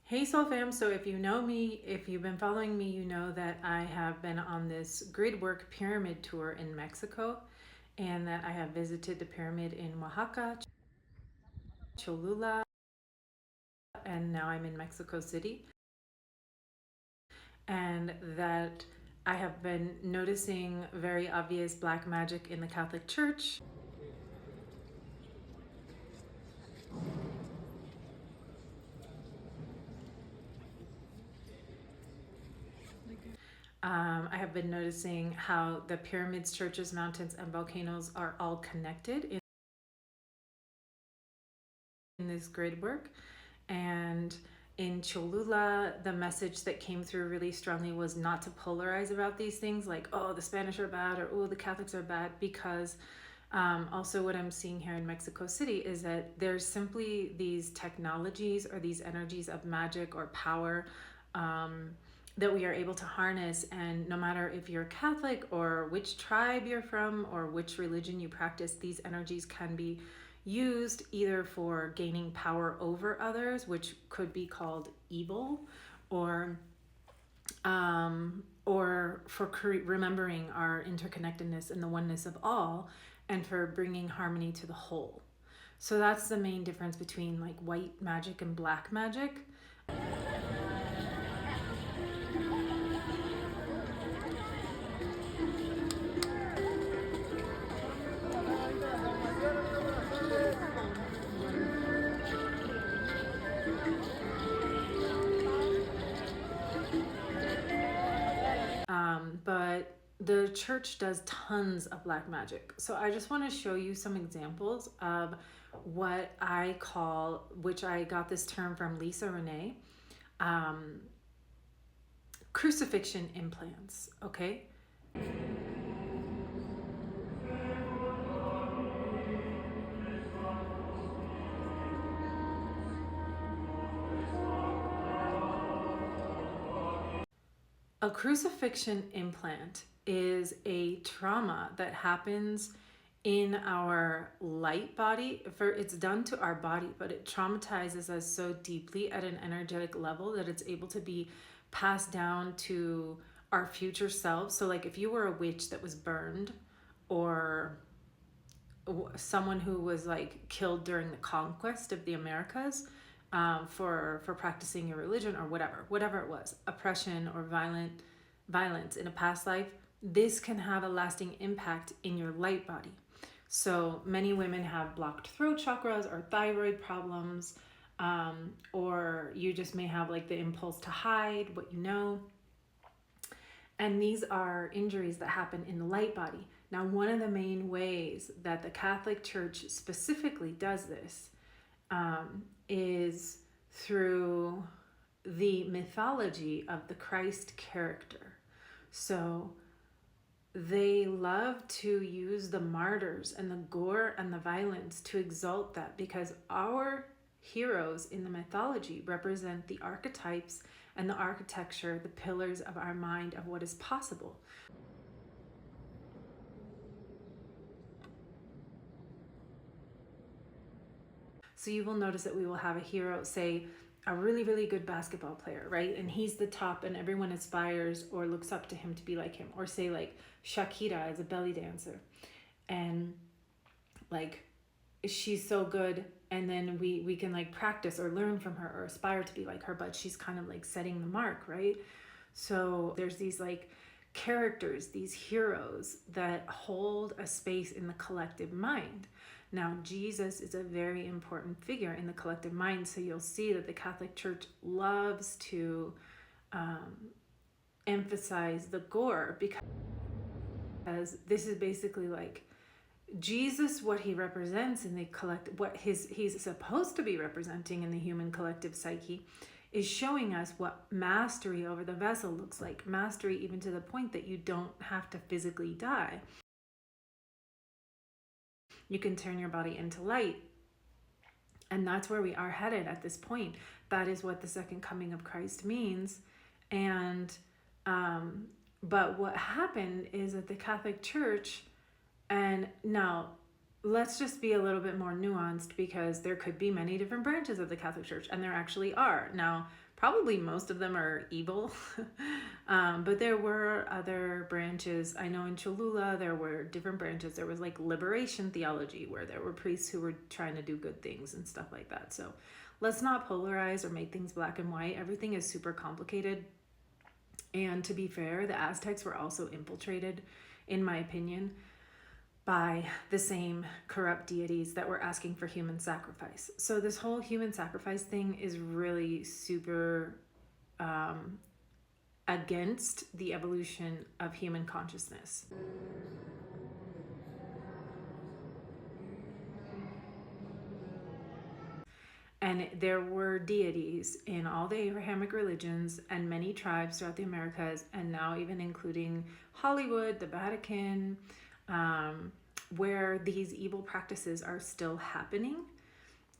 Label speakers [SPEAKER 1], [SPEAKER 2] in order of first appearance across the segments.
[SPEAKER 1] Hey Soul Fam, so if you know me, if you've been following me, you know that I have been on this grid work pyramid tour in Mexico and that I have visited the pyramid in Oaxaca, Cholula, and now I'm in Mexico City. And that I have been noticing very obvious black magic in the Catholic Church. I have been noticing how the pyramids, churches, mountains, and volcanoes are all connected in this grid work. And in Cholula, the message that came through really strongly was not to polarize about these things like, oh, the Spanish are bad, or oh, the Catholics are bad, because also what I'm seeing here in Mexico City is that there's simply these technologies or these energies of magic or power that we are able to harness. And no matter if you're Catholic or which tribe you're from or which religion you practice, these energies can be used either for gaining power over others, which could be called evil, or for remembering our interconnectedness and the oneness of all, and for bringing harmony to the whole. So that's the main difference between like white magic and black magic. But the church does tons of black magic. So I just want to show you some examples of what I call, which I got this term from Lisa Renee, crucifixion implants, okay? A crucifixion implant is a trauma that happens in our light body. It's done to our body, but it traumatizes us so deeply at an energetic level that it's able to be passed down to our future selves. So like if you were a witch that was burned, or someone who was like killed during the conquest of the Americas, for practicing your religion or whatever it was, oppression or violence in a past life, this can have a lasting impact in your light body. So many women have blocked throat chakras or thyroid problems, or you just may have like the impulse to hide what you know. And these are injuries that happen in the light body. Now, one of the main ways that the Catholic Church specifically does this is through the mythology of the Christ character. So they love to use the martyrs and the gore and the violence to exalt that, because our heroes in the mythology represent the archetypes and the architecture, the pillars of our mind of what is possible. So you will notice that we will have a hero, say a really, really good basketball player, right? And he's the top and everyone aspires or looks up to him to be like him. Or say like Shakira as a belly dancer. And like she's so good, and then we can like practice or learn from her or aspire to be like her, but she's kind of like setting the mark, right? So there's these like characters, these heroes that hold a space in the collective mind. Now, Jesus is a very important figure in the collective mind, so you'll see that the Catholic Church loves to emphasize the gore, because this is basically like Jesus, what he represents in the collective, what he's supposed to be representing in the human collective psyche, is showing us what mastery over the vessel looks like. Mastery even to the point that you don't have to physically die. You can turn your body into light. And that's where we are headed at this point. That is what the second coming of Christ means. And but what happened is that the Catholic Church, and now let's just be a little bit more nuanced, because there could be many different branches of the Catholic Church, and there actually are. Now, probably most of them are evil, but there were other branches. I know in Cholula there were different branches. There was like liberation theology, where there were priests who were trying to do good things and stuff like that. So let's not polarize or make things black and white. Everything is super complicated. And to be fair, the Aztecs were also infiltrated, in my opinion, by the same corrupt deities that were asking for human sacrifice. So this whole human sacrifice thing is really super against the evolution of human consciousness. And there were deities in all the Abrahamic religions and many tribes throughout the Americas, and now even including Hollywood, the Vatican, where these evil practices are still happening.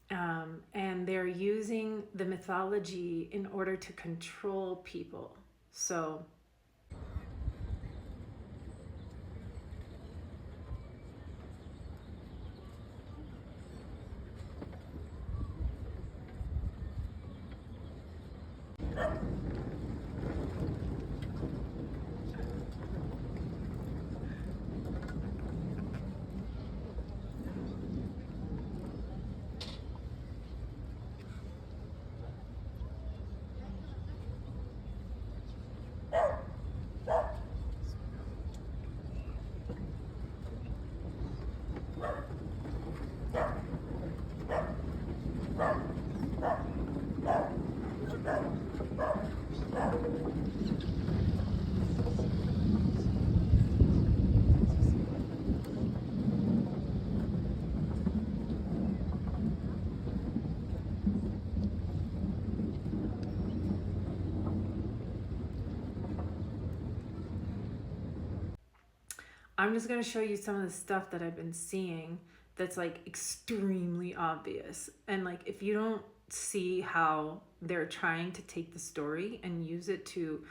[SPEAKER 1] And they're using the mythology in order to control people. So I'm just going to show you some of the stuff that I've been seeing that's like extremely obvious. And like, if you don't see how they're trying to take the story and use it to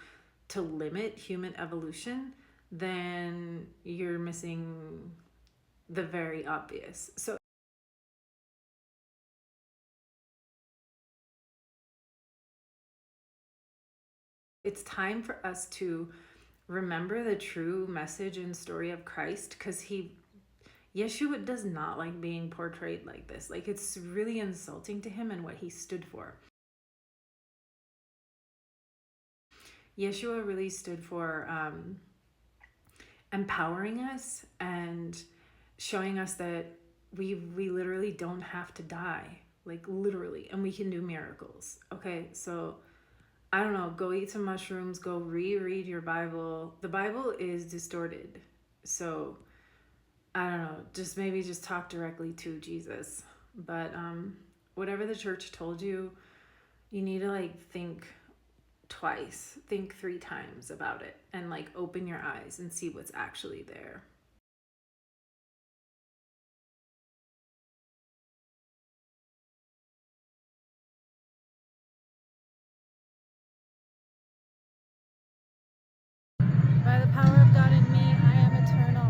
[SPEAKER 1] limit human evolution, then you're missing the very obvious. So it's time for us to remember the true message and story of Christ, because Yeshua does not like being portrayed like this. Like, it's really insulting to him and what he stood for. Yeshua really stood for empowering us and showing us that we literally don't have to die, like literally, and we can do miracles. Okay, so I don't know, go eat some mushrooms, go reread your Bible. The Bible is distorted. So I don't know, just talk directly to Jesus. But whatever the church told you, you need to like think twice, think 3 times about it, and like open your eyes and see what's actually there. By the power of God in me, I am eternal.